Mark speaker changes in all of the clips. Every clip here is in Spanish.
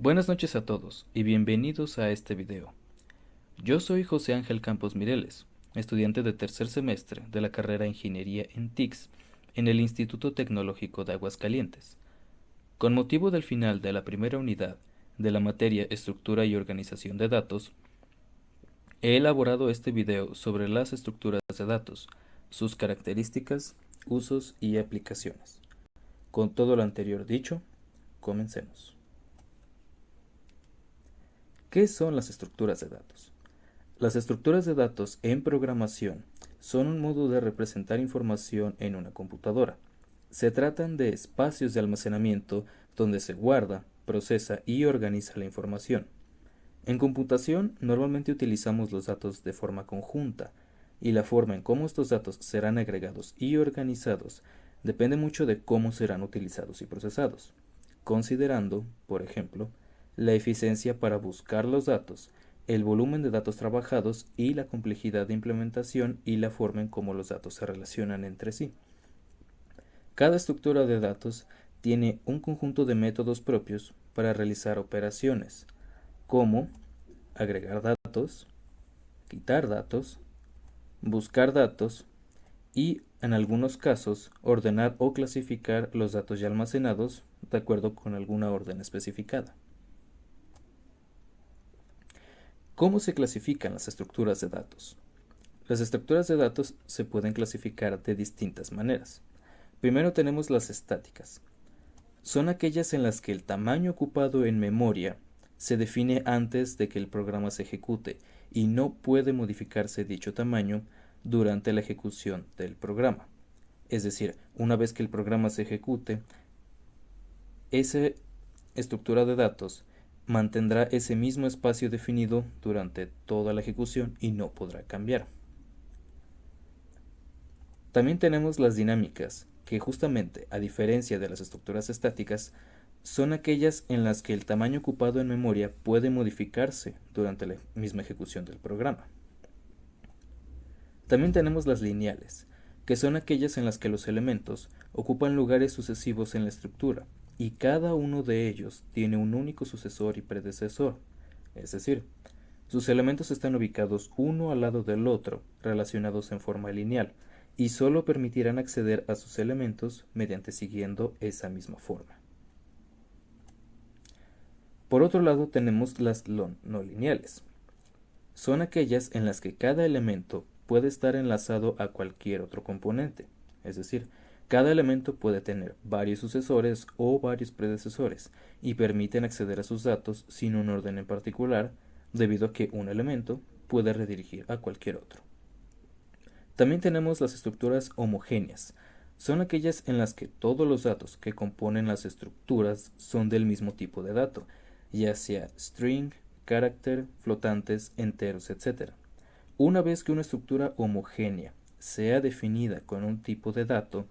Speaker 1: Buenas noches a todos y bienvenidos a este video. Yo soy José Ángel Campos Mireles, estudiante de tercer semestre de la carrera Ingeniería en TICS en el Instituto Tecnológico de Aguascalientes. Con motivo del final de la primera unidad de la materia Estructura y Organización de Datos, he elaborado este video sobre las estructuras de datos, sus características, usos y aplicaciones. Con todo lo anterior dicho, comencemos. ¿Qué son las estructuras de datos? Las estructuras de datos en programación son un modo de representar información en una computadora. Se tratan de espacios de almacenamiento donde se guarda, procesa y organiza la información. En computación normalmente utilizamos los datos de forma conjunta, y la forma en cómo estos datos serán agregados y organizados depende mucho de cómo serán utilizados y procesados, considerando, por ejemplo, la eficiencia para buscar los datos, el volumen de datos trabajados y la complejidad de implementación y la forma en cómo los datos se relacionan entre sí. Cada estructura de datos tiene un conjunto de métodos propios para realizar operaciones, como agregar datos, quitar datos, buscar datos y, en algunos casos, ordenar o clasificar los datos ya almacenados de acuerdo con alguna orden especificada. ¿Cómo se clasifican las estructuras de datos? Las estructuras de datos se pueden clasificar de distintas maneras. Primero tenemos las estáticas. Son aquellas en las que el tamaño ocupado en memoria se define antes de que el programa se ejecute y no puede modificarse dicho tamaño durante la ejecución del programa. Es decir, una vez que el programa se ejecute, esa estructura de datos mantendrá ese mismo espacio definido durante toda la ejecución y no podrá cambiar. También tenemos las dinámicas, que justamente, a diferencia de las estructuras estáticas, son aquellas en las que el tamaño ocupado en memoria puede modificarse durante la misma ejecución del programa. También tenemos las lineales, que son aquellas en las que los elementos ocupan lugares sucesivos en la estructura, y cada uno de ellos tiene un único sucesor y predecesor, es decir, sus elementos están ubicados uno al lado del otro, relacionados en forma lineal, y solo permitirán acceder a sus elementos mediante siguiendo esa misma forma. Por otro lado tenemos las no lineales. Son aquellas en las que cada elemento puede estar enlazado a cualquier otro componente, es decir, cada elemento puede tener varios sucesores o varios predecesores y permiten acceder a sus datos sin un orden en particular, debido a que un elemento puede redirigir a cualquier otro. También tenemos las estructuras homogéneas. Son aquellas en las que todos los datos que componen las estructuras son del mismo tipo de dato, ya sea string, carácter, flotantes, enteros, etc. Una vez que una estructura homogénea sea definida con un tipo de dato,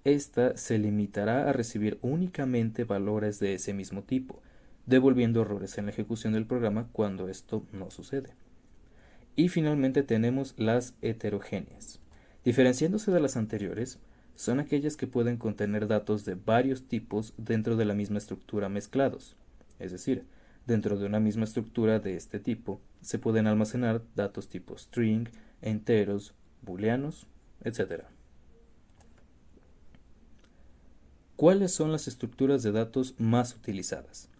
Speaker 1: esta se limitará a recibir únicamente valores de ese mismo tipo, devolviendo errores en la ejecución del programa cuando esto no sucede. Y finalmente tenemos las heterogéneas. Diferenciándose de las anteriores, son aquellas que pueden contener datos de varios tipos dentro de la misma estructura mezclados. Es decir, dentro de una misma estructura de este tipo, se pueden almacenar datos tipo string, enteros, booleanos, etc. ¿Cuáles son las estructuras de datos más utilizadas?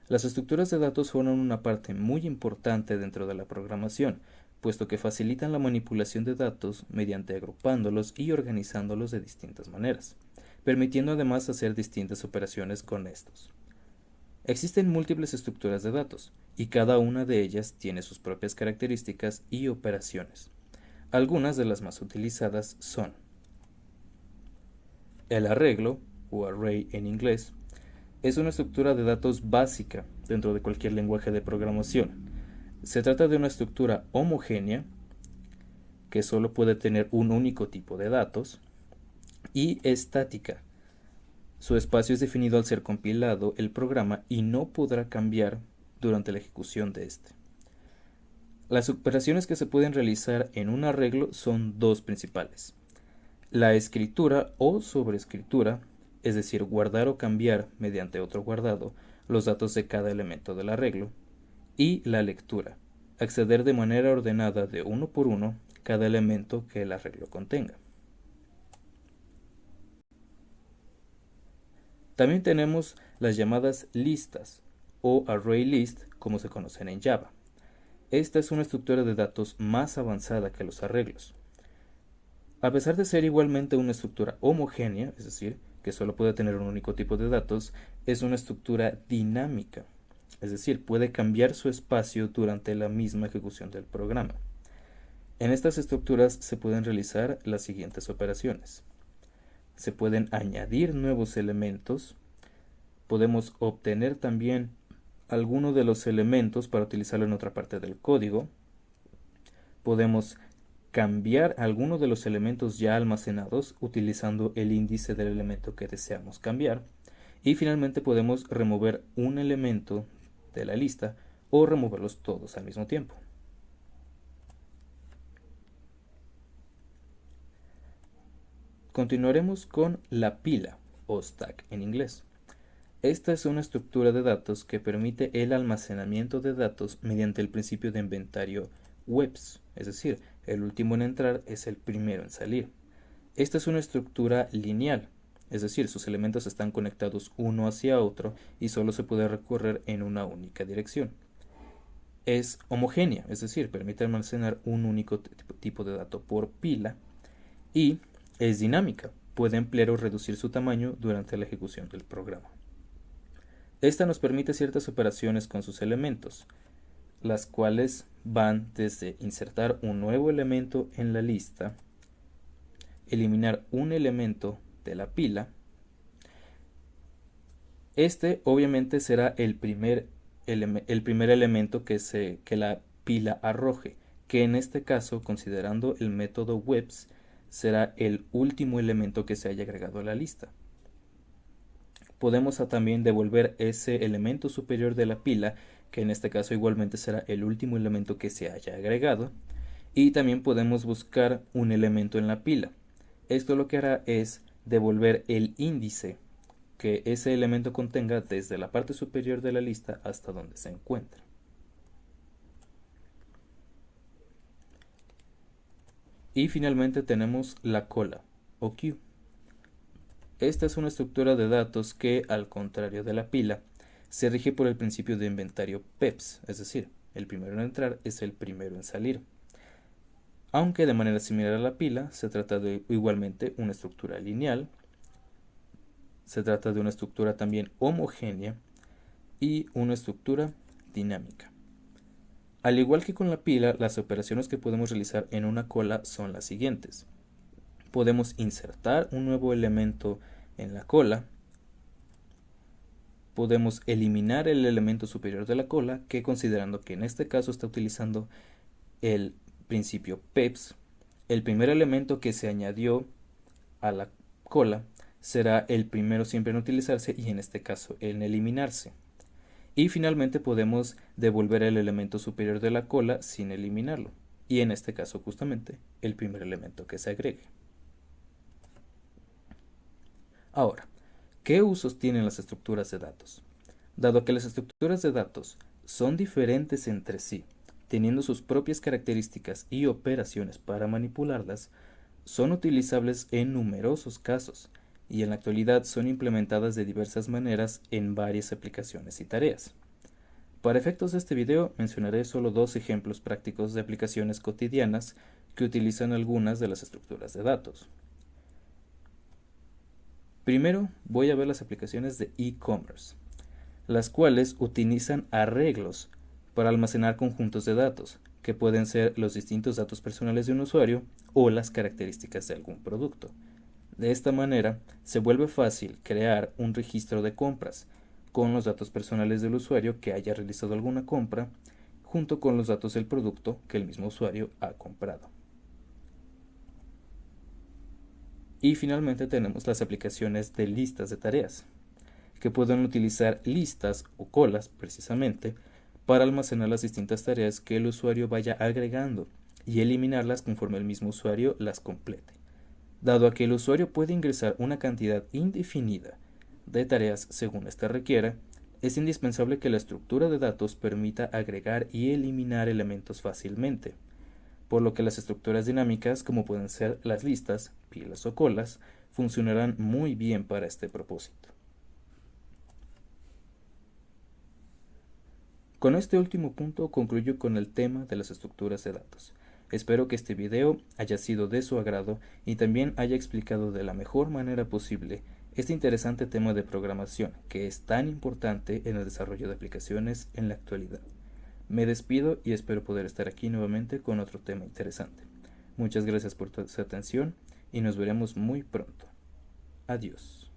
Speaker 1: Las estructuras de datos forman una parte muy importante dentro de la programación, puesto que facilitan la manipulación de datos mediante agrupándolos y organizándolos de distintas maneras, permitiendo además hacer distintas operaciones con estos. Existen múltiples estructuras de datos, y cada una de ellas tiene sus propias características y operaciones. Algunas de las más utilizadas son el arreglo, o array en inglés, es una estructura de datos básica dentro de cualquier lenguaje de programación. Se trata de una estructura homogénea que solo puede tener un único tipo de datos y estática. Su espacio es definido al ser compilado el programa y no podrá cambiar durante la ejecución de este. Las operaciones que se pueden realizar en un arreglo son dos principales: la escritura o sobreescritura, es decir, guardar o cambiar mediante otro guardado los datos de cada elemento del arreglo, y la lectura, acceder de manera ordenada de uno por uno cada elemento que el arreglo contenga. También tenemos las llamadas listas o array list, como se conocen en Java. Esta es una estructura de datos más avanzada que los arreglos. A pesar de ser igualmente una estructura homogénea, es decir, que solo puede tener un único tipo de datos, es una estructura dinámica, es decir, puede cambiar su espacio durante la misma ejecución del programa. En estas estructuras se pueden realizar las siguientes operaciones. Se pueden añadir nuevos elementos, podemos obtener también alguno de los elementos para utilizarlo en otra parte del código, podemos cambiar alguno de los elementos ya almacenados utilizando el índice del elemento que deseamos cambiar, y finalmente podemos remover un elemento de la lista o removerlos todos al mismo tiempo. Continuaremos con la pila o stack en inglés. Esta es una estructura de datos que permite el almacenamiento de datos mediante el principio de inventario WEPS, es decir, el último en entrar es el primero en salir. Esta es una estructura lineal, es decir, sus elementos están conectados uno hacia otro y solo se puede recorrer en una única dirección. Es homogénea, es decir, permite almacenar un único tipo de dato por pila, y es dinámica, puede ampliar o reducir su tamaño durante la ejecución del programa. Esta nos permite ciertas operaciones con sus elementos, las cuales van desde insertar un nuevo elemento en la lista, eliminar un elemento de la pila. Este obviamente será el primer elemento que la pila arroje, que en este caso, considerando el método WEPS, será el último elemento que se haya agregado a la lista. Podemos también devolver ese elemento superior de la pila, que en este caso igualmente será el último elemento que se haya agregado, y también podemos buscar un elemento en la pila. Esto lo que hará es devolver el índice que ese elemento contenga desde la parte superior de la lista hasta donde se encuentra. Y finalmente tenemos la cola o queue. Esta es una estructura de datos que, al contrario de la pila, se rige por el principio de inventario PEPS, es decir, el primero en entrar es el primero en salir. Aunque de manera similar a la pila, se trata de igualmente una estructura lineal, se trata de una estructura también homogénea y una estructura dinámica. Al igual que con la pila, las operaciones que podemos realizar en una cola son las siguientes. Podemos insertar un nuevo elemento en la cola, podemos eliminar el elemento superior de la cola, que considerando que en este caso está utilizando el principio PEPS, el primer elemento que se añadió a la cola será el primero siempre en utilizarse y en este caso en eliminarse. Y finalmente podemos devolver el elemento superior de la cola sin eliminarlo, y en este caso justamente el primer elemento que se agregue. Ahora, ¿qué usos tienen las estructuras de datos? Dado que las estructuras de datos son diferentes entre sí, teniendo sus propias características y operaciones para manipularlas, son utilizables en numerosos casos y en la actualidad son implementadas de diversas maneras en varias aplicaciones y tareas. Para efectos de este video mencionaré solo dos ejemplos prácticos de aplicaciones cotidianas que utilizan algunas de las estructuras de datos. Primero voy a ver las aplicaciones de e-commerce, las cuales utilizan arreglos para almacenar conjuntos de datos, que pueden ser los distintos datos personales de un usuario o las características de algún producto. De esta manera, se vuelve fácil crear un registro de compras con los datos personales del usuario que haya realizado alguna compra, junto con los datos del producto que el mismo usuario ha comprado. Y finalmente tenemos las aplicaciones de listas de tareas, que pueden utilizar listas o colas precisamente para almacenar las distintas tareas que el usuario vaya agregando y eliminarlas conforme el mismo usuario las complete. Dado a que el usuario puede ingresar una cantidad indefinida de tareas según ésta requiera, Es indispensable que la estructura de datos permita agregar y eliminar elementos fácilmente, por lo que las estructuras dinámicas, como pueden ser las listas, pilas o colas, funcionarán muy bien para este propósito. Con este último punto concluyo con el tema de las estructuras de datos. Espero que este video haya sido de su agrado y también haya explicado de la mejor manera posible este interesante tema de programación que es tan importante en el desarrollo de aplicaciones en la actualidad. Me despido y espero poder estar aquí nuevamente con otro tema interesante. Muchas gracias por su atención y nos veremos muy pronto. Adiós.